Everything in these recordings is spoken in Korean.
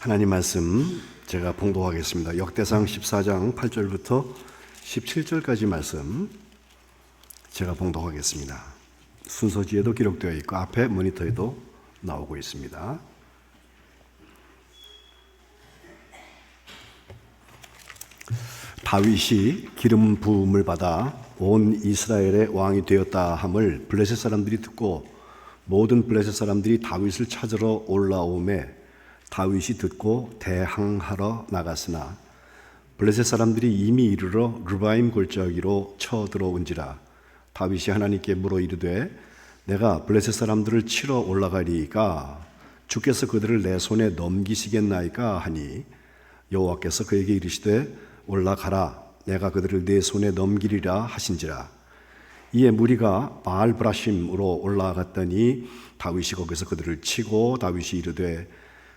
하나님 말씀 제가 봉독하겠습니다. 역대상 14장 8절부터 17절까지 말씀 제가 봉독하겠습니다. 순서지에도 기록되어 있고 앞에 모니터에도 나오고 있습니다. 다윗이 기름 부음을 받아 온 이스라엘의 왕이 되었다 함을 블레셋 사람들이 듣고 모든 블레셋 사람들이 다윗을 찾으러 올라오매 다윗이 듣고 대항하러 나갔으나 블레셋 사람들이 이미 이르러 르바임 골짜기로 쳐들어온지라 다윗이 하나님께 물어 이르되 내가 블레셋 사람들을 치러 올라가리이까 주께서 그들을 내 손에 넘기시겠나이까 하니 여호와께서 그에게 이르시되 올라가라 내가 그들을 내 손에 넘기리라 하신지라. 이에 무리가 바알브라심으로 올라갔더니 다윗이 거기서 그들을 치고 다윗이 이르되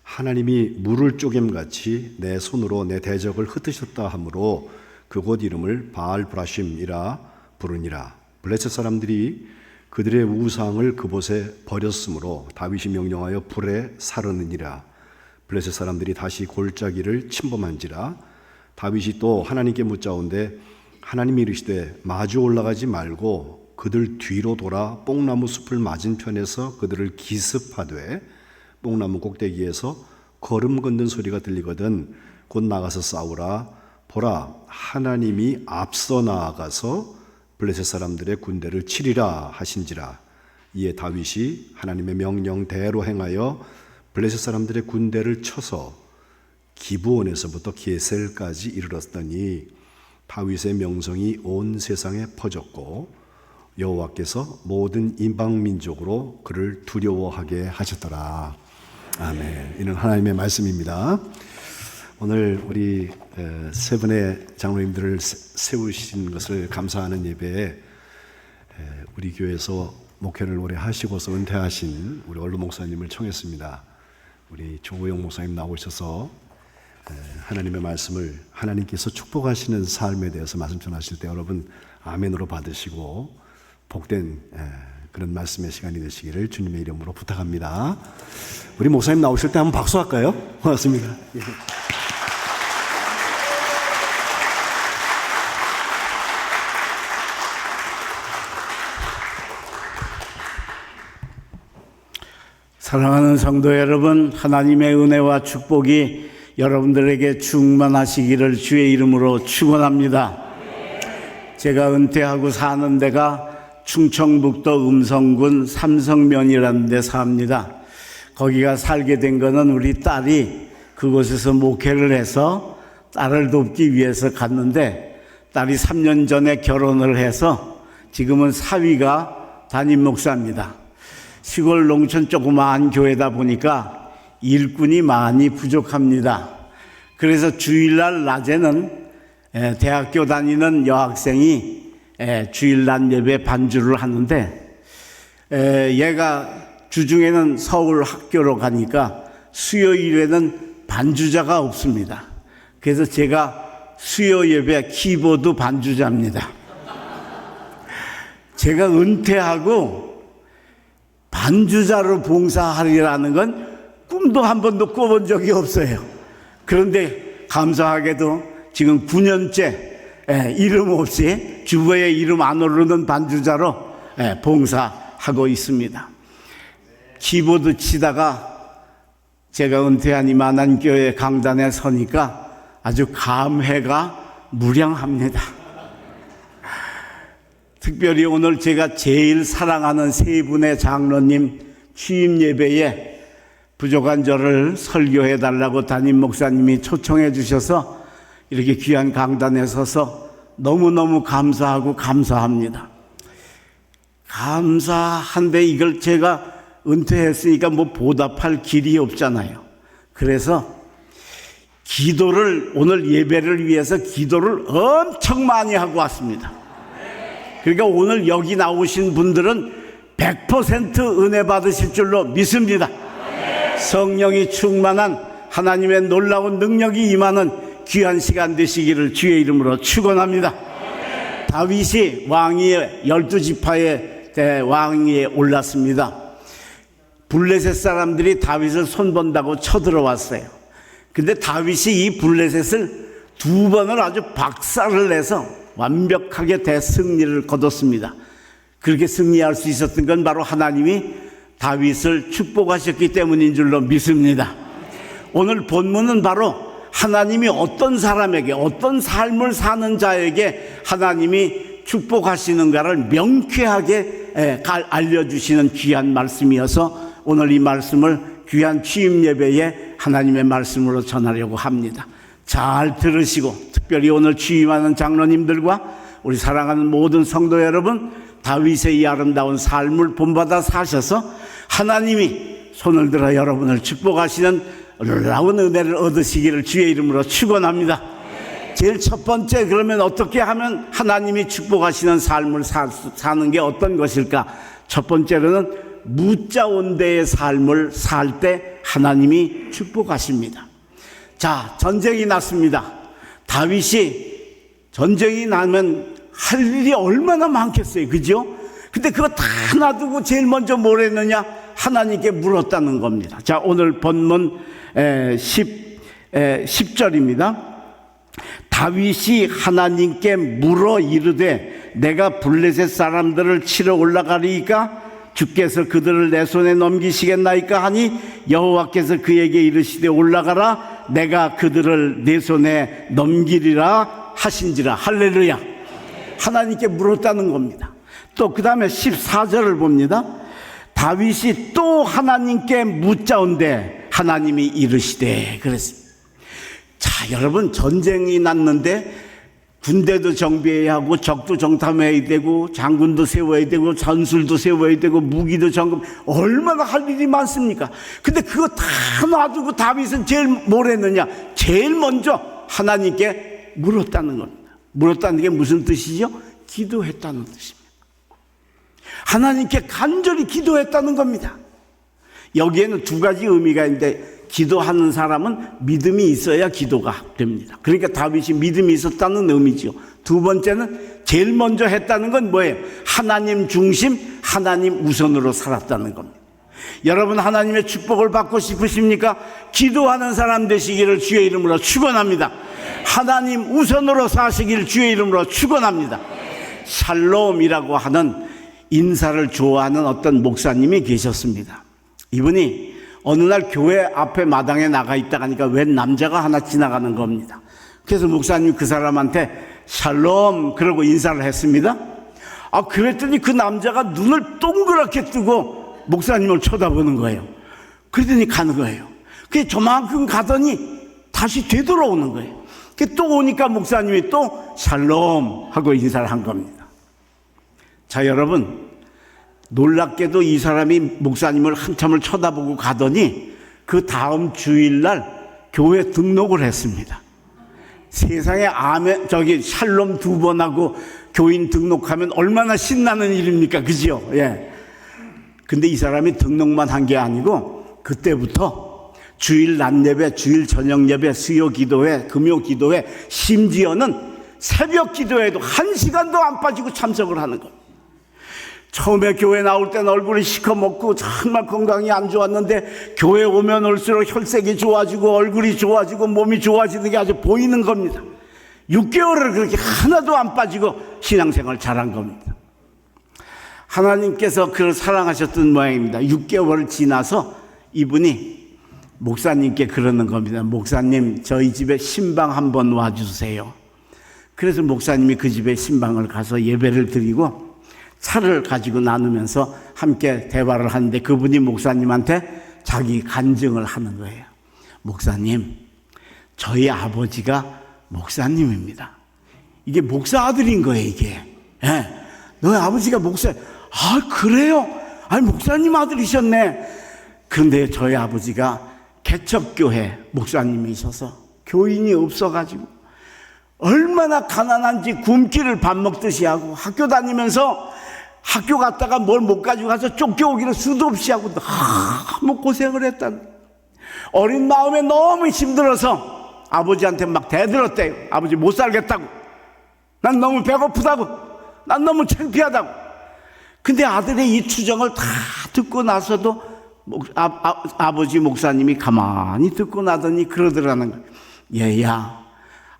하나님이 물을 쪼갰같이 내 손으로 내 대적을 흩으셨다 하므로 그곳 이름을 바알브라심이라 부르니라. 블레셋 사람들이 그들의 우상을 그곳에 버렸으므로 다윗이 명령하여 불에 사르느니라. 블레셋 사람들이 다시 골짜기를 침범한지라. 다윗이 또 하나님께 묻자온데 하나님이 이르시되 마주 올라가지 말고 그들 뒤로 돌아 뽕나무 숲을 맞은편에서 그들을 기습하되 뽕나무 꼭대기에서 걸음 걷는 소리가 들리거든 곧 나가서 싸우라. 보라 하나님이 앞서 나아가서 블레셋 사람들의 군대를 치리라 하신지라. 이에 다윗이 하나님의 명령대로 행하여 블레셋 사람들의 군대를 쳐서 기브온에서부터 게셀까지 이르렀더니 다윗의 명성이 온 세상에 퍼졌고 여호와께서 모든 이방 민족으로 그를 두려워하게 하셨더라. 아멘. 이는 하나님의 말씀입니다. 오늘 우리 세 분의 장로님들을 세우신 것을 감사하는 예배에 우리 교회에서 목회를 오래 하시고서 은퇴하신 우리 얼루 목사님을 청했습니다. 우리 조우영 목사님 나오셔서 하나님의 말씀을 하나님께서 축복하시는 삶에 대해서 말씀 전하실 때 여러분 아멘으로 받으시고 복된 그런 말씀의 시간이 되시기를 주님의 이름으로 부탁합니다. 우리 목사님 나오실 때 한번 박수할까요? 고맙습니다. 예. 사랑하는 성도 여러분, 하나님의 은혜와 축복이 여러분들에게 충만하시기를 주의 이름으로 축원합니다. 제가 은퇴하고 사는 데가 충청북도 음성군 삼성면이라는 데 삽니다. 거기가 살게 된 거는 우리 딸이 그곳에서 목회를 해서 딸을 돕기 위해서 갔는데 딸이 3년 전에 결혼을 해서 지금은 사위가 담임 목사입니다. 시골 농촌 조그마한 교회다 보니까 일꾼이 많이 부족합니다. 그래서 주일날 낮에는 대학교 다니는 여학생이 주일날 예배 반주를 하는데 얘가 주중에는 서울 학교로 가니까 수요일에는 반주자가 없습니다. 그래서 제가 수요 예배 키보드 반주자입니다. 제가 은퇴하고 반주자로 봉사하리라는 건 꿈도 한 번도 꿔본 적이 없어요. 그런데 감사하게도 지금 9년째 이름 없이 주보에 이름 안 오르는 반주자로 봉사하고 있습니다. 키보드 치다가 제가 은퇴한 이만한 교회 강단에 서니까 아주 감회가 무량합니다. 특별히 오늘 제가 제일 사랑하는 세 분의 장로님 취임 예배에 부족한 저를 설교해 달라고 담임 목사님이 초청해 주셔서 이렇게 귀한 강단에 서서 너무너무 감사하고 감사합니다. 감사한데 이걸 제가 은퇴했으니까 뭐 보답할 길이 없잖아요. 그래서 기도를 오늘 예배를 위해서 기도를 엄청 많이 하고 왔습니다. 그러니까 오늘 여기 나오신 분들은 100% 은혜 받으실 줄로 믿습니다. 성령이 충만한 하나님의 놀라운 능력이 임하는 귀한 시간 되시기를 주의 이름으로 축원합니다. 다윗이 왕위에 12지파의 왕위에 올랐습니다. 블레셋 사람들이 다윗을 손본다고 쳐들어왔어요. 근데 다윗이 이 블레셋을 두 번을 아주 박살을 내서 완벽하게 대승리를 거뒀습니다. 그렇게 승리할 수 있었던 건 바로 하나님이 다윗을 축복하셨기 때문인 줄로 믿습니다. 오늘 본문은 바로 하나님이 어떤 사람에게, 어떤 삶을 사는 자에게 하나님이 축복하시는가를 명쾌하게 알려주시는 귀한 말씀이어서 오늘 이 말씀을 귀한 취임 예배에 하나님의 말씀으로 전하려고 합니다. 잘 들으시고, 특별히 오늘 취임하는 장로님들과 우리 사랑하는 모든 성도 여러분, 다윗의 이 아름다운 삶을 본받아 사셔서 하나님이 손을 들어 여러분을 축복하시는 놀라운 은혜를 얻으시기를 주의 이름으로 축원합니다. 제일 첫 번째, 그러면 어떻게 하면 하나님이 축복하시는 삶을 사는 게 어떤 것일까? 첫 번째로는 무자온대의 삶을 살 때 하나님이 축복하십니다. 자, 전쟁이 났습니다. 다윗이 전쟁이 나면 할 일이 얼마나 많겠어요, 그죠? 근데 그거 다 놔두고 제일 먼저 뭘 했느냐? 하나님께 물었다는 겁니다. 자, 오늘 본문 10절입니다. 다윗이 하나님께 물어 이르되 내가 블레셋 사람들을 치러 올라가리이까 주께서 그들을 내 손에 넘기시겠나이까 하니 여호와께서 그에게 이르시되 올라가라 내가 그들을 내 손에 넘기리라 하신지라. 할렐루야. 하나님께 물었다는 겁니다. 또 그 다음에 14절을 봅니다. 다윗이 또 하나님께 묻자온대 하나님이 이르시되 그랬습니다. 자, 여러분, 전쟁이 났는데 군대도 정비해야 하고 적도 정탐해야 되고 장군도 세워야 되고 전술도 세워야 되고 무기도 점검, 얼마나 할 일이 많습니까? 근데 그거 다 놔두고 다윗은 제일 뭘 했느냐? 제일 먼저 하나님께 물었다는 겁니다. 물었다는 게 무슨 뜻이죠? 기도했다는 뜻입니다. 하나님께 간절히 기도했다는 겁니다. 여기에는 두 가지 의미가 있는데, 기도하는 사람은 믿음이 있어야 기도가 됩니다. 그러니까 다윗이 믿음이 있었다는 의미죠. 두 번째는 제일 먼저 했다는 건 뭐예요? 하나님 중심, 하나님 우선으로 살았다는 겁니다. 여러분, 하나님의 축복을 받고 싶으십니까? 기도하는 사람 되시기를 주의 이름으로 축원합니다. 하나님 우선으로 사시기를 주의 이름으로 축원합니다. 샬롬이라고 하는 인사를 좋아하는 어떤 목사님이 계셨습니다. 이분이 어느 날 교회 앞에 마당에 나가 있다가 하니까 웬 남자가 하나 지나가는 겁니다. 그래서 목사님이 그 사람한테 샬롬 그러고 인사를 했습니다. 그랬더니 그 남자가 눈을 동그랗게 뜨고 목사님을 쳐다보는 거예요. 그러더니 가는 거예요. 그게 저만큼 가더니 다시 되돌아오는 거예요. 또 오니까 목사님이 또 샬롬 하고 인사를 한 겁니다. 자, 여러분, 놀랍게도 이 사람이 목사님을 한참을 쳐다보고 가더니 그 다음 주일날 교회 등록을 했습니다. 세상에 샬롬 두 번 하고 교인 등록하면 얼마나 신나는 일입니까? 그죠? 예. 근데 이 사람이 등록만 한 게 아니고 그때부터 주일 낮 예배, 주일 저녁 예배, 수요 기도회, 금요 기도회, 심지어는 새벽 기도회도 1시간도 안 빠지고 참석을 하는 겁니다. 처음에 교회 나올 때는 얼굴이 시커멓고 정말 건강이 안 좋았는데 교회 오면 올수록 혈색이 좋아지고 얼굴이 좋아지고 몸이 좋아지는 게 아주 보이는 겁니다. 6개월을 그렇게 하나도 안 빠지고 신앙생활 잘한 겁니다. 하나님께서 그를 사랑하셨던 모양입니다. 6개월 지나서 이분이 목사님께 그러는 겁니다. 목사님, 저희 집에 신방 한번 와주세요. 그래서 목사님이 그 집에 신방을 가서 예배를 드리고 차를 가지고 나누면서 함께 대화를 하는데 그분이 목사님한테 자기 간증을 하는 거예요. 목사님, 저희 아버지가 목사님입니다. 이게 목사 아들인 거예요, 이게. 예. 너희 아버지가 목사, 그래요? 목사님 아들이셨네. 그런데 저희 아버지가 개척교회 목사님이셔서 교인이 없어가지고 얼마나 가난한지 굶기를 밥 먹듯이 하고 학교 다니면서 학교 갔다가 뭘 못 가지고 가서 쫓겨오기를 수도 없이 하고 너무 고생을 했다는, 어린 마음에 너무 힘들어서 아버지한테 막 대들었대요. 아버지 못 살겠다고, 난 너무 배고프다고, 난 너무 창피하다고. 근데 아들의 이 투정을 다 듣고 나서도 아버지 목사님이 가만히 듣고 나더니 그러더라는 거예요. 얘야,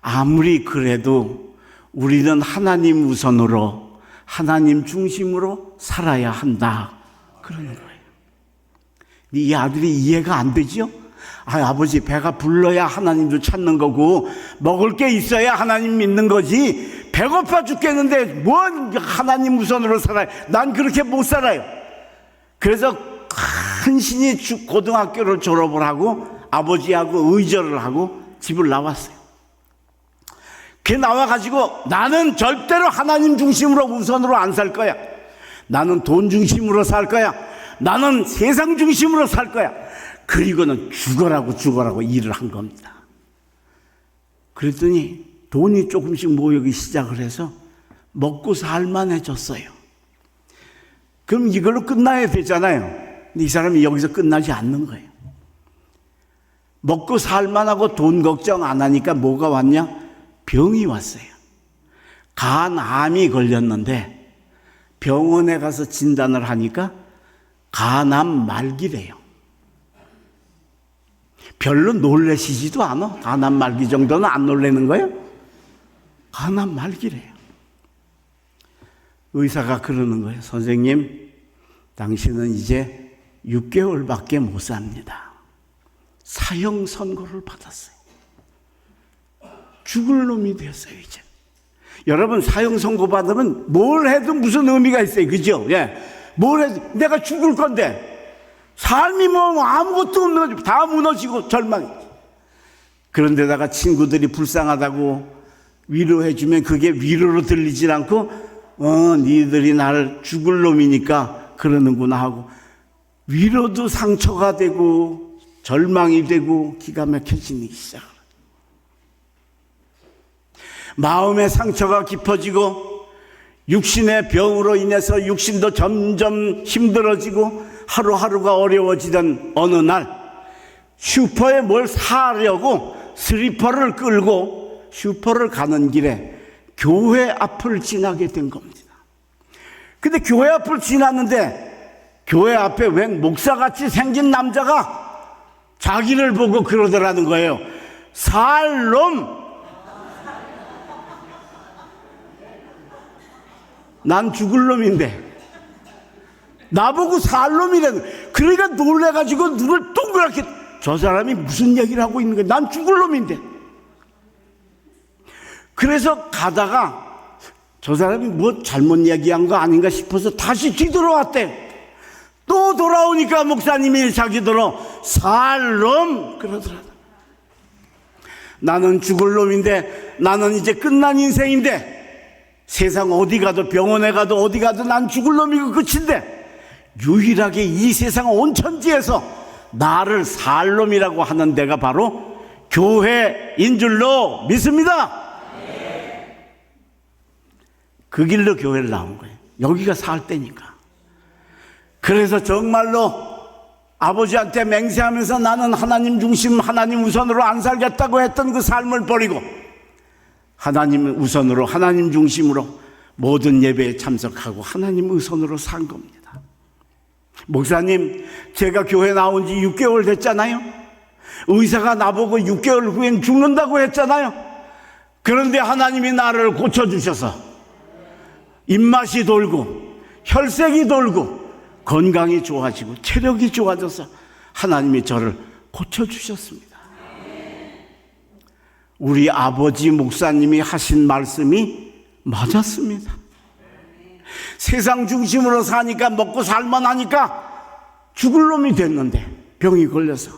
아무리 그래도 우리는 하나님 우선으로, 하나님 중심으로 살아야 한다. 그러는 거예요. 이 아들이 이해가 안 되죠? 아버지, 배가 불러야 하나님도 찾는 거고 먹을 게 있어야 하나님 믿는 거지, 배고파 죽겠는데 뭔 하나님 우선으로 살아요. 난 그렇게 못 살아요. 그래서 간신히 고등학교를 졸업을 하고 아버지하고 의절을 하고 집을 나왔어요. 그 나와가지고 나는 절대로 하나님 중심으로 우선으로 안 살 거야. 나는 돈 중심으로 살 거야. 나는 세상 중심으로 살 거야. 그리고는 죽어라고 일을 한 겁니다. 그랬더니 돈이 조금씩 모이기 시작을 해서 먹고 살만해졌어요. 그럼 이걸로 끝나야 되잖아요. 근데 이 사람이 여기서 끝나지 않는 거예요. 먹고 살만하고 돈 걱정 안 하니까 뭐가 왔냐? 병이 왔어요. 간암이 걸렸는데 병원에 가서 진단을 하니까 간암 말기래요. 별로 놀라시지도 않아. 간암 말기 정도는 안 놀라는 거예요. 간암 말기래요. 의사가 그러는 거예요. 선생님, 당신은 이제 6개월밖에 못 삽니다. 사형 선고를 받았어요. 죽을 놈이 되었어요, 이제. 여러분, 사형 선고 받으면 뭘 해도 무슨 의미가 있어요. 그죠? 예. 뭘 해도 내가 죽을 건데 삶이 뭐 아무것도 없는 거지. 다 무너지고 절망이. 그런데다가 친구들이 불쌍하다고 위로해주면 그게 위로로 들리질 않고 니들이 나를 죽을 놈이니까 그러는구나 하고 위로도 상처가 되고 절망이 되고 기가 막혀지기 시작을. 마음의 상처가 깊어지고 육신의 병으로 인해서 육신도 점점 힘들어지고 하루하루가 어려워지던 어느 날 슈퍼에 뭘 사려고 슬리퍼를 끌고 슈퍼를 가는 길에 교회 앞을 지나게 된 겁니다. 근데 교회 앞을 지났는데 교회 앞에 웬 목사같이 생긴 남자가 자기를 보고 그러더라는 거예요. 살 놈! 난 죽을 놈인데 나보고 살 놈이라는. 그러니까 놀래가지고 눈을 동그랗게, 저 사람이 무슨 얘기를 하고 있는 거야. 난 죽을 놈인데. 그래서 가다가 저 사람이 뭐 잘못 얘기한 거 아닌가 싶어서 다시 뒤돌아왔대. 또 돌아오니까 목사님이 자기들로 살 놈! 그러더라. 나는 죽을 놈인데, 나는 이제 끝난 인생인데, 세상 어디 가도 병원에 가도 어디 가도 난 죽을 놈이고 끝인데 유일하게 이 세상 온천지에서 나를 살 놈이라고 하는 데가 바로 교회인 줄로 믿습니다. 그 길로 교회를 나온 거예요. 여기가 살 때니까. 그래서 정말로 아버지한테 맹세하면서 나는 하나님 중심, 하나님 우선으로 안 살겠다고 했던 그 삶을 버리고 하나님 우선으로, 하나님 중심으로 모든 예배에 참석하고 하나님 우선으로 산 겁니다. 목사님, 제가 교회 나온 지 6개월 됐잖아요. 의사가 나보고 6개월 후엔 죽는다고 했잖아요. 그런데 하나님이 나를 고쳐주셔서 입맛이 돌고 혈색이 돌고 건강이 좋아지고 체력이 좋아져서 하나님이 저를 고쳐주셨습니다. 우리 아버지 목사님이 하신 말씀이 맞았습니다. 세상 중심으로 사니까 먹고 살만하니까 죽을 놈이 됐는데 병이 걸려서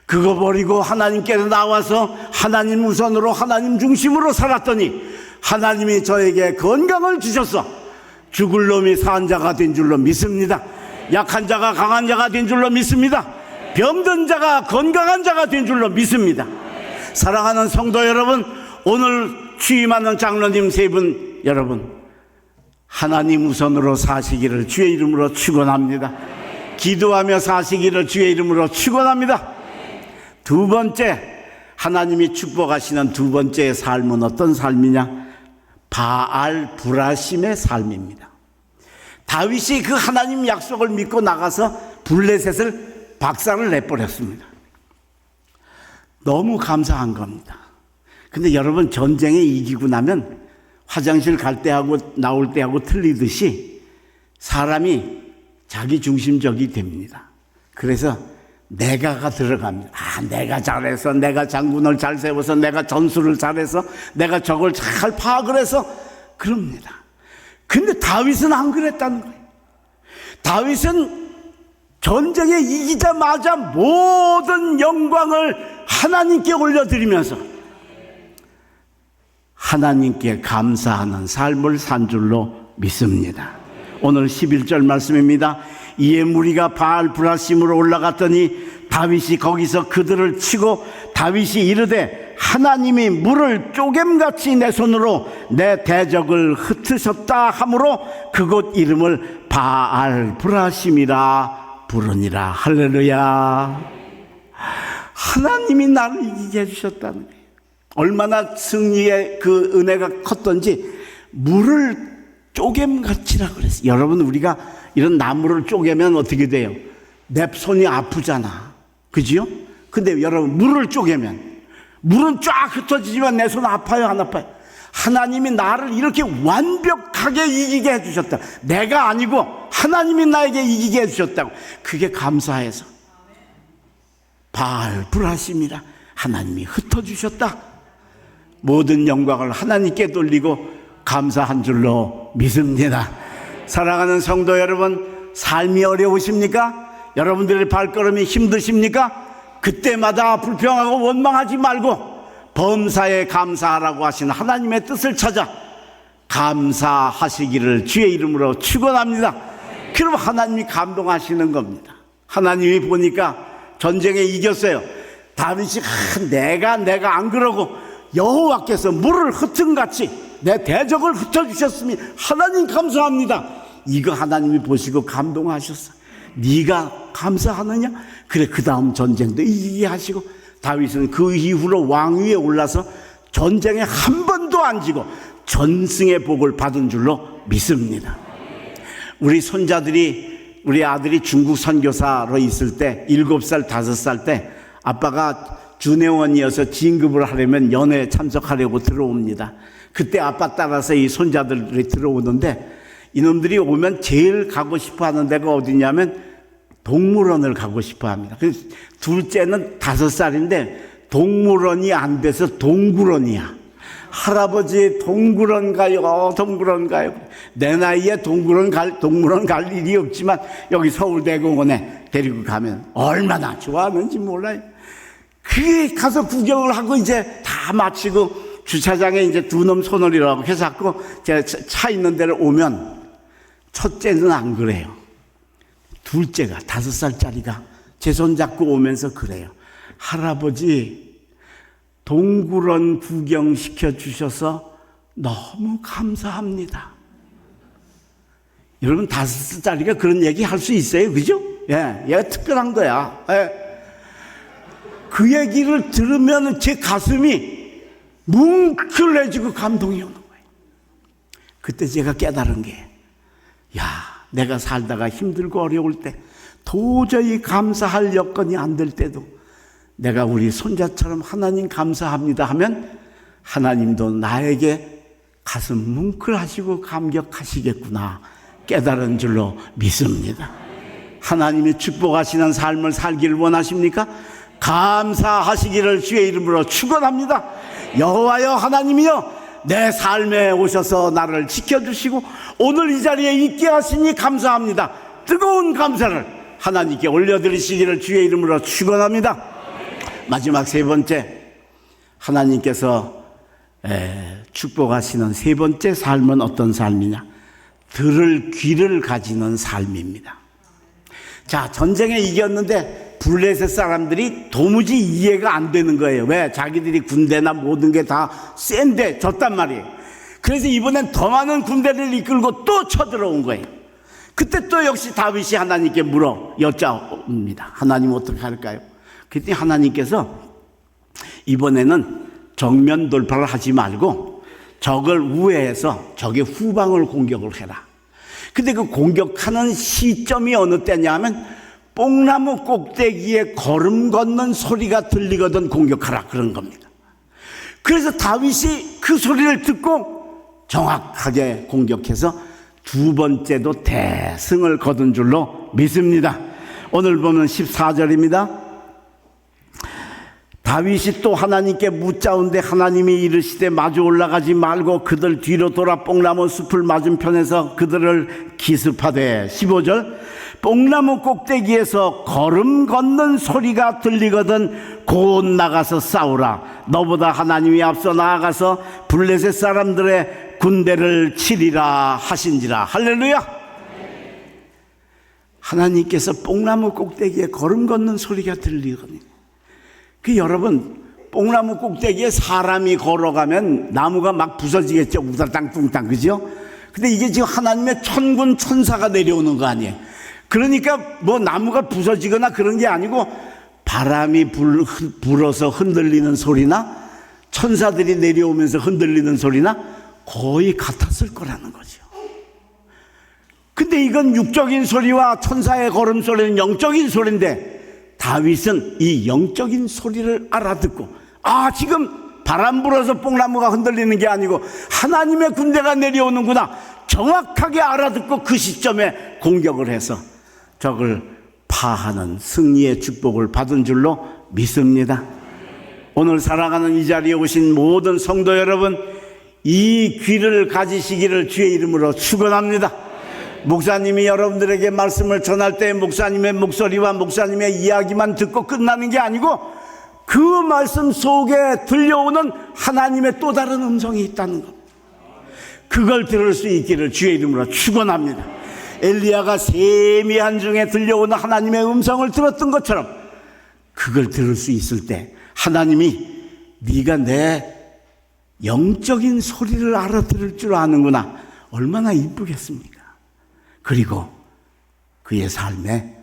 그거 버리고 하나님께 나와서 하나님 우선으로 하나님 중심으로 살았더니 하나님이 저에게 건강을 주셔서 죽을 놈이 산 자가 된 줄로 믿습니다. 약한 자가 강한 자가 된 줄로 믿습니다. 병든 자가 건강한 자가 된 줄로 믿습니다. 사랑하는 성도 여러분, 오늘 취임하는 장로님 세 분 여러분, 하나님 우선으로 사시기를 주의 이름으로 축원합니다. 기도하며 사시기를 주의 이름으로 축원합니다. 두 번째, 하나님이 축복하시는 두 번째 삶은 어떤 삶이냐? 바알 브라심의 삶입니다. 다윗이 그 하나님 약속을 믿고 나가서 블레셋을 박살을 내버렸습니다. 너무 감사한 겁니다. 근데 여러분, 전쟁에 이기고 나면 화장실 갈 때하고 나올 때하고 틀리듯이 사람이 자기 중심적이 됩니다. 그래서 내가가 들어갑니다. 내가 잘해서, 내가 장군을 잘 세워서, 내가 전술을 잘해서, 내가 적을 잘 파악을 해서 그럽니다. 근데 다윗은 안 그랬다는 거예요. 다윗은 전쟁에 이기자마자 모든 영광을 하나님께 올려드리면서 하나님께 감사하는 삶을 산 줄로 믿습니다. 오늘 11절 말씀입니다. 이에 무리가 바알 브라심으로 올라갔더니 다윗이 거기서 그들을 치고 다윗이 이르되 하나님이 물을 쪼겜같이 내 손으로 내 대적을 흩으셨다 하므로 그곳 이름을 바알 브라심이라 부르니라. 할렐루야. 하나님이 나를 이기게 해주셨다는 거예요. 얼마나 승리의 그 은혜가 컸던지 물을 쪼겜같이라 그랬어요. 여러분, 우리가 이런 나무를 쪼개면 어떻게 돼요? 내 손이 아프잖아. 그지요? 근데 여러분, 물을 쪼개면 물은 쫙 흩어지지만 내 손 아파요, 안 아파요? 하나님이 나를 이렇게 완벽하게 이기게 해주셨다. 내가 아니고 하나님이 나에게 이기게 해주셨다고. 그게 감사해서 바알 브라심이라 하나님이 흩어주셨다. 모든 영광을 하나님께 돌리고 감사한 줄로 믿습니다. 사랑하는 성도 여러분, 삶이 어려우십니까? 여러분들의 발걸음이 힘드십니까? 그때마다 불평하고 원망하지 말고 범사에 감사하라고 하신 하나님의 뜻을 찾아 감사하시기를 주의 이름으로 축원합니다. 그럼 하나님이 감동하시는 겁니다. 하나님이 보니까 전쟁에 이겼어요. 다윗이 내가 안 그러고 여호와께서 물을 흩은같이 내 대적을 흩어주셨으니 하나님 감사합니다. 이거 하나님이 보시고 감동하셨어. 네가 감사하느냐? 그래, 그 다음 전쟁도 이기게 하시고 다윗은 그 이후로 왕위에 올라서 전쟁에 한 번도 안 지고 전승의 복을 받은 줄로 믿습니다. 우리 손자들이, 우리 아들이 중국 선교사로 있을 때 7살, 5살 때 아빠가 준회원이어서 진급을 하려면 연회에 참석하려고 들어옵니다. 그때 아빠 따라서 이 손자들이 들어오는데 이놈들이 오면 제일 가고 싶어 하는 데가 어디냐면 동물원을 가고 싶어 합니다. 그래서 둘째는 5살인데 동물원이 안 돼서 동굴원이야. 할아버지 동굴원 가요, 동굴원 가요. 내 나이에 동물원 갈 일이 없지만 여기 서울대공원에 데리고 가면 얼마나 좋아하는지 몰라요. 그게 가서 구경을 하고 이제 다 마치고 주차장에 이제 두 놈 손을이라고 해서 제가 차 있는 데를 오면 첫째는 안 그래요. 둘째가 5살짜리가 제 손 잡고 오면서 그래요. 할아버지, 동굴원 구경시켜 주셔서 너무 감사합니다. 여러분, 5살짜리가 그런 얘기 할 수 있어요. 그죠? 예, 얘가 특별한 거야. 예. 그 얘기를 들으면 제 가슴이 뭉클해지고 감동이 오는 거예요. 그때 제가 깨달은 게, 내가 살다가 힘들고 어려울 때 도저히 감사할 여건이 안 될 때도 내가 우리 손자처럼 하나님 감사합니다 하면 하나님도 나에게 가슴 뭉클하시고 감격하시겠구나 깨달은 줄로 믿습니다. 하나님이 축복하시는 삶을 살기를 원하십니까? 감사하시기를 주의 이름으로 축원합니다. 여호와여 하나님이여, 내 삶에 오셔서 나를 지켜주시고 오늘 이 자리에 있게 하시니 감사합니다. 뜨거운 감사를 하나님께 올려드리시기를 주의 이름으로 축원합니다. 마지막 3번째, 하나님께서 축복하시는 3번째 삶은 어떤 삶이냐? 들을 귀를 가지는 삶입니다. 자, 전쟁에 이겼는데 블레셋 사람들이 도무지 이해가 안 되는 거예요. 왜? 자기들이 군대나 모든 게 다 센데 졌단 말이에요. 그래서 이번엔 더 많은 군대를 이끌고 또 쳐들어온 거예요. 그때 또 역시 다윗이 하나님께 여짜옵니다. 하나님 어떻게 할까요? 그랬더니 하나님께서 이번에는 정면 돌파를 하지 말고 적을 우회해서 적의 후방을 공격을 해라. 근데 그 공격하는 시점이 어느 때냐면 뽕나무 꼭대기에 걸음 걷는 소리가 들리거든 공격하라, 그런 겁니다. 그래서 다윗이 그 소리를 듣고 정확하게 공격해서 두 번째도 대승을 거둔 줄로 믿습니다. 오늘 보면 14절입니다. 다윗이 또 하나님께 묻자온데 하나님이 이르시되 마주 올라가지 말고 그들 뒤로 돌아 뽕나무 숲을 맞은편에서 그들을 기습하되 15절 뽕나무 꼭대기에서 걸음 걷는 소리가 들리거든 곧 나가서 싸우라. 너보다 하나님이 앞서 나아가서 블레셋 사람들의 군대를 치리라 하신지라. 할렐루야. 하나님께서 뽕나무 꼭대기에 걸음 걷는 소리가 들리거든요. 그 여러분, 뽕나무 꼭대기에 사람이 걸어가면 나무가 막 부서지겠죠. 우당탕 그죠? 근데 이게 지금 하나님의 천군 천사가 내려오는 거 아니에요. 그러니까 뭐 나무가 부서지거나 그런 게 아니고 바람이 불어서 흔들리는 소리나 천사들이 내려오면서 흔들리는 소리나 거의 같았을 거라는 거죠. 근데 이건 육적인 소리와 천사의 걸음소리는 영적인 소리인데 다윗은 이 영적인 소리를 알아듣고 지금 바람 불어서 뽕나무가 흔들리는 게 아니고 하나님의 군대가 내려오는구나 정확하게 알아듣고 그 시점에 공격을 해서 적을 파하는 승리의 축복을 받은 줄로 믿습니다. 오늘 사랑하는 이 자리에 오신 모든 성도 여러분, 이 귀를 가지시기를 주의 이름으로 축원합니다. 목사님이 여러분들에게 말씀을 전할 때 목사님의 목소리와 목사님의 이야기만 듣고 끝나는 게 아니고 그 말씀 속에 들려오는 하나님의 또 다른 음성이 있다는 것, 그걸 들을 수 있기를 주의 이름으로 축원합니다. 엘리야가 세미한 중에 들려오는 하나님의 음성을 들었던 것처럼 그걸 들을 수 있을 때 하나님이 네가 내 영적인 소리를 알아들을 줄 아는구나, 얼마나 이쁘겠습니까? 그리고 그의 삶에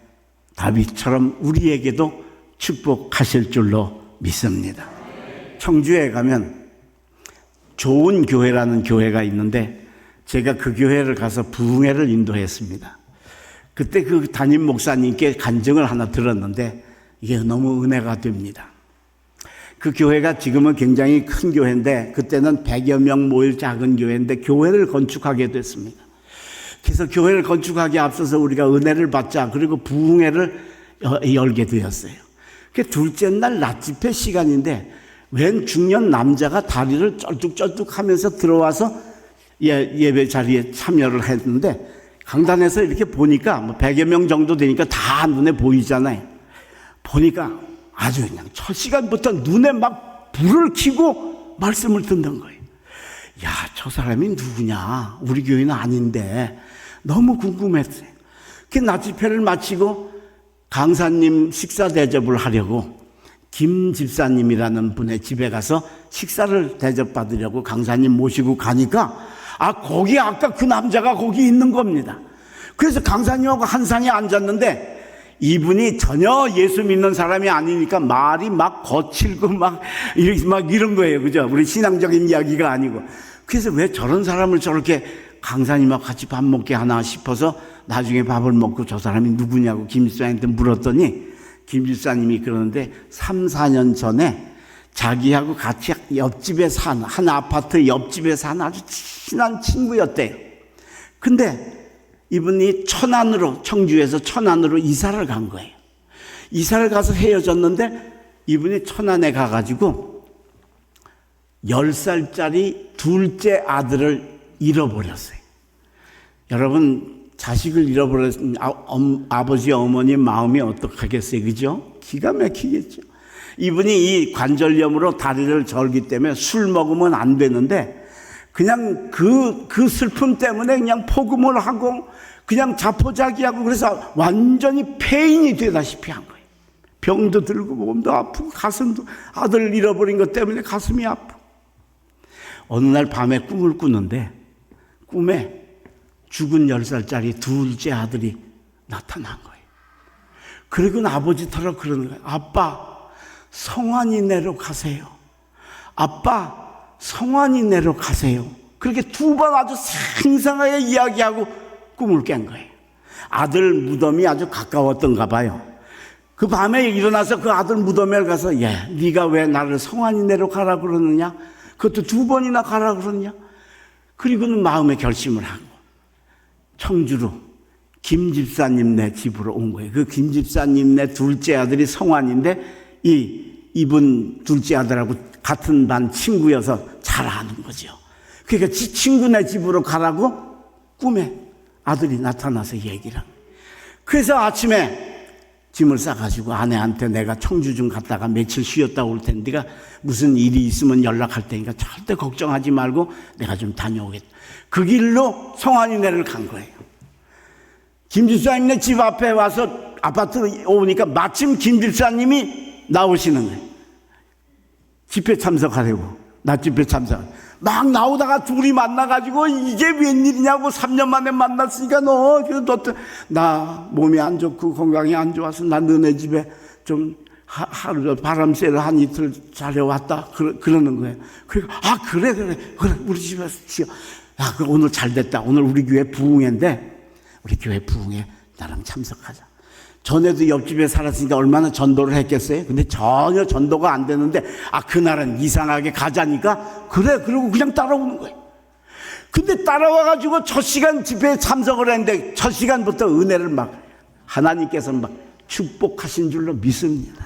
다윗처럼 우리에게도 축복하실 줄로 믿습니다. 청주에 가면 좋은 교회라는 교회가 있는데 제가 그 교회를 가서 부흥회를 인도했습니다. 그때 그 담임 목사님께 간증을 하나 들었는데 이게 너무 은혜가 됩니다. 그 교회가 지금은 굉장히 큰 교회인데 그때는 100여 명 모일 작은 교회인데 교회를 건축하게 됐습니다. 그래서 교회를 건축하기에 앞서서 우리가 은혜를 받자, 그리고 부흥회를 열게 되었어요. 그 둘째 날 낮 집회 시간인데 웬 중년 남자가 다리를 쩔뚝쩔뚝 하면서 들어와서 예배 자리에 참여를 했는데 강단에서 이렇게 보니까 100여 명 정도 되니까 다 눈에 보이잖아요. 보니까 아주 그냥 첫 시간부터 눈에 막 불을 켜고 말씀을 듣는 거예요. 야, 저 사람이 누구냐? 우리 교회는 아닌데 너무 궁금했어요. 그 낮 집회를 마치고 강사님 식사 대접을 하려고 김 집사님이라는 분의 집에 가서 식사를 대접받으려고 강사님 모시고 가니까 거기 아까 그 남자가 거기 있는 겁니다. 그래서 강사님하고 한 상에 앉았는데 이분이 전혀 예수 믿는 사람이 아니니까 말이 막 거칠고 막 이런 거예요. 그죠? 우리 신앙적인 이야기가 아니고. 그래서 왜 저런 사람을 저렇게 강사님하고 같이 밥 먹게 하나 싶어서 나중에 밥을 먹고 저 사람이 누구냐고 김 집사님한테 물었더니 김 집사님이 그러는데 3, 4년 전에 자기하고 같이 옆집에 산, 한 아파트 옆집에 산 아주 친한 친구였대요. 근데 이분이 천안으로, 청주에서 천안으로 이사를 간 거예요. 이사를 가서 헤어졌는데 이분이 천안에 가가지고 10살짜리 둘째 아들을 잃어버렸어요. 여러분, 자식을 잃어버렸으면 아버지 어머니 마음이 어떡하겠어요, 그죠? 기가 막히겠죠. 이분이 이 관절염으로 다리를 절기 때문에 술 먹으면 안 되는데 그냥 그 슬픔 때문에 그냥 포금을 하고 그냥 자포자기하고 그래서 완전히 폐인이 되다시피 한 거예요. 병도 들고 몸도 아프고 가슴도, 아들 잃어버린 것 때문에 가슴이 아프고. 어느 날 밤에 꿈을 꾸는데 꿈에 죽은 10살짜리 둘째 아들이 나타난 거예요. 그리고 아버지처럼 그러는 거예요. 아빠, 성환이 내려 가세요. 아빠, 성환이 내려 가세요. 그렇게 두 번 아주 생생하게 이야기하고 꿈을 깬 거예요. 아들 무덤이 아주 가까웠던가 봐요. 그 밤에 일어나서 그 아들 무덤에 가서 네가 왜 나를 성환이네로 가라 그러느냐? 그것도 2번이나 가라 그러느냐? 그리고는 마음의 결심을 하고 청주로 김 집사님네 집으로 온 거예요. 그 김 집사님네 둘째 아들이 성환인데 이분 둘째 아들하고 같은 반 친구여서 잘 아는 거죠. 그러니까 친구네 집으로 가라고 꿈에 아들이 나타나서 얘기를 한 거예요. 그래서 아침에 짐을 싸가지고 아내한테 내가 청주 좀 갔다가 며칠 쉬었다 올 텐데 네가 무슨 일이 있으면 연락할 테니까 절대 걱정하지 말고 내가 좀 다녀오겠다. 그 길로 성환이네를 간 거예요. 김 집사님네 집 앞에 와서 아파트로 오니까 마침 김 집사님이 나오시는 거예요. 집회 참석하려고. 낮집회 참석. 막 나오다가 둘이 만나가지고 이게 웬일이냐고 3년 만에 만났으니까 나 몸이 안 좋고 건강이 안 좋아서 나 너네 집에 좀 하루 바람 쐬러 한 이틀 자려왔다 그러는 거예요. 그러니까 그래 우리 집에서 쉬어. 그럼 오늘 잘 됐다. 오늘 우리 교회 부흥회인데 우리 교회 부흥회 나랑 참석하자. 전에도 옆집에 살았으니까 얼마나 전도를 했겠어요? 근데 전혀 전도가 안 되는데 그날은 이상하게 가자니까 그래 그러고 그냥 따라오는 거예요. 근데 따라와가지고 첫 시간 집회에 참석을 했는데 첫 시간부터 은혜를 막 하나님께서 막 축복하신 줄로 믿습니다.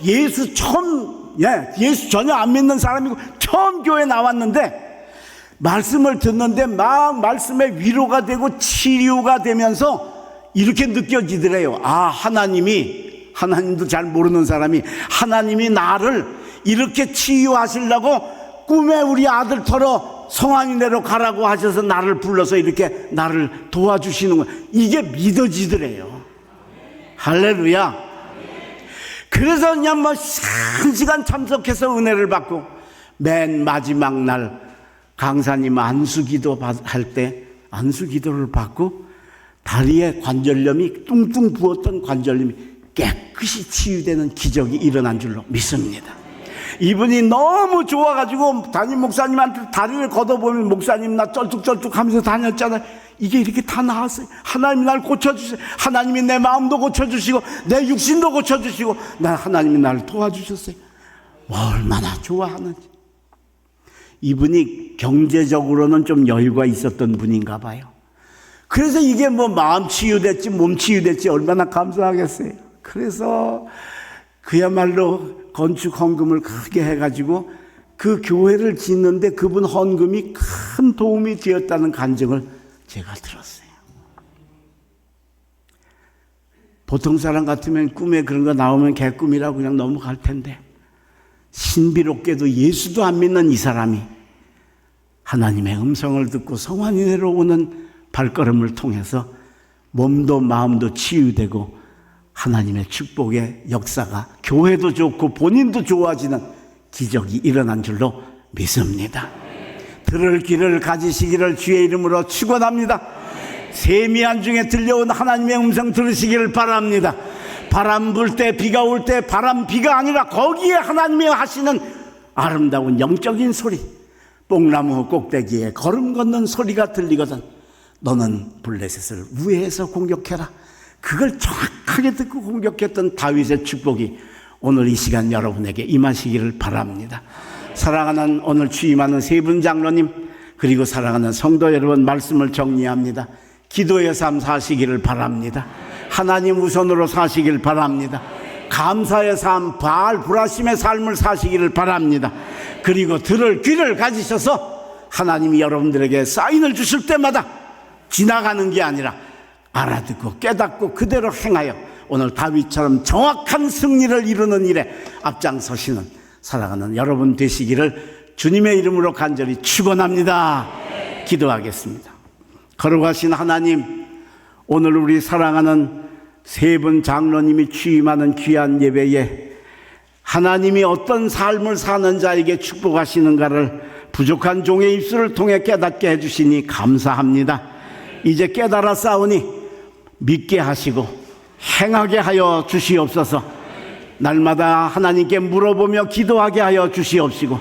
예수 전혀 안 믿는 사람이고 처음 교회 나왔는데 말씀을 듣는데 막 말씀에 위로가 되고 치료가 되면서 이렇게 느껴지더래요. 하나님도 잘 모르는 사람이 하나님이 나를 이렇게 치유하시려고 꿈에 우리 아들 털어 성환이네로 가라고 하셔서 나를 불러서 이렇게 나를 도와주시는 거예요. 이게 믿어지더래요. 할렐루야. 그래서 그냥 1시간 참석해서 은혜를 받고 맨 마지막 날 강사님 안수기도 할 때 안수기도를 받고 다리에 관절염이 뚱뚱 부었던 관절염이 깨끗이 치유되는 기적이 일어난 줄로 믿습니다. 이분이 너무 좋아가지고 담임 목사님한테 다리를 걷어보면 목사님 나 쩔뚝쩔뚝 하면서 다녔잖아요. 이게 이렇게 다 나았어요. 하나님이 날 고쳐주세요. 하나님이 내 마음도 고쳐주시고 내 육신도 고쳐주시고 하나님이 나를 도와주셨어요. 얼마나 좋아하는지. 이분이 경제적으로는 좀 여유가 있었던 분인가 봐요. 그래서 이게 마음 치유됐지 몸 치유됐지 얼마나 감사하겠어요. 그래서 그야말로 건축 헌금을 크게 해가지고 그 교회를 짓는데 그분 헌금이 큰 도움이 되었다는 간증을 제가 들었어요. 보통 사람 같으면 꿈에 그런 거 나오면 개꿈이라고 그냥 넘어갈 텐데 신비롭게도 예수도 안 믿는 이 사람이 하나님의 음성을 듣고 성환이네로 오는 발걸음을 통해서 몸도 마음도 치유되고 하나님의 축복의 역사가 교회도 좋고 본인도 좋아지는 기적이 일어난 줄로 믿습니다. 들을 귀를 가지시기를 주의 이름으로 축원합니다. 세미한 중에 들려온 하나님의 음성 들으시기를 바랍니다. 바람 불 때 비가 올 때 비가 아니라 거기에 하나님이 하시는 아름다운 영적인 소리, 뽕나무 꼭대기에 걸음 걷는 소리가 들리거든 너는 블레셋을 우회해서 공격해라. 그걸 정확하게 듣고 공격했던 다윗의 축복이 오늘 이 시간 여러분에게 임하시기를 바랍니다. 사랑하는 오늘 취임하는 세 분 장로님 그리고 사랑하는 성도 여러분, 말씀을 정리합니다. 기도의 삶 사시기를 바랍니다. 하나님 우선으로 사시길 바랍니다. 감사의 삶, 불화심의 삶을 사시기를 바랍니다. 그리고 들을 귀를 가지셔서 하나님이 여러분들에게 사인을 주실 때마다 지나가는 게 아니라 알아듣고 깨닫고 그대로 행하여 오늘 다윗처럼 정확한 승리를 이루는 일에 앞장서시는 사랑하는 여러분 되시기를 주님의 이름으로 간절히 축원합니다. 기도하겠습니다. 거룩하신 하나님, 오늘 우리 사랑하는 세 분 장로님이 취임하는 귀한 예배에 하나님이 어떤 삶을 사는 자에게 축복하시는가를 부족한 종의 입술을 통해 깨닫게 해주시니 감사합니다. 이제 깨달아 싸우니 믿게 하시고 행하게 하여 주시옵소서. 날마다 하나님께 물어보며 기도하게 하여 주시옵시고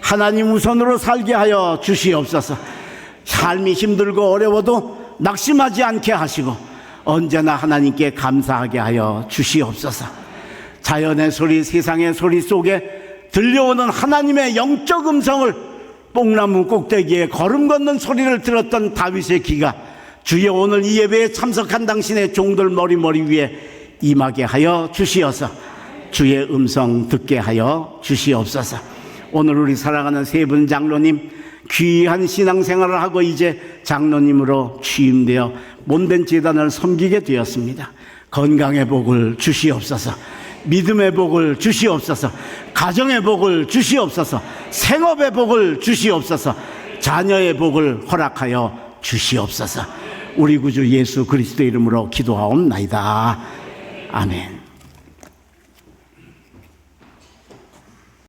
하나님 우선으로 살게 하여 주시옵소서. 삶이 힘들고 어려워도 낙심하지 않게 하시고 언제나 하나님께 감사하게 하여 주시옵소서. 자연의 소리, 세상의 소리 속에 들려오는 하나님의 영적 음성을 뽕나무 꼭대기에 걸음 걷는 소리를 들었던 다윗의 귀가 주여 오늘 이 예배에 참석한 당신의 종들 머리 위에 임하게 하여 주시어서 주의 음성 듣게 하여 주시옵소서. 오늘 우리 사랑하는 세 분 장로님 귀한 신앙생활을 하고 이제 장로님으로 취임되어 몸된 제단을 섬기게 되었습니다. 건강의 복을 주시옵소서. 믿음의 복을 주시옵소서. 가정의 복을 주시옵소서. 생업의 복을 주시옵소서. 자녀의 복을 허락하여 주시옵소서. 우리 구주 예수 그리스도 이름으로 기도하옵나이다. 아멘.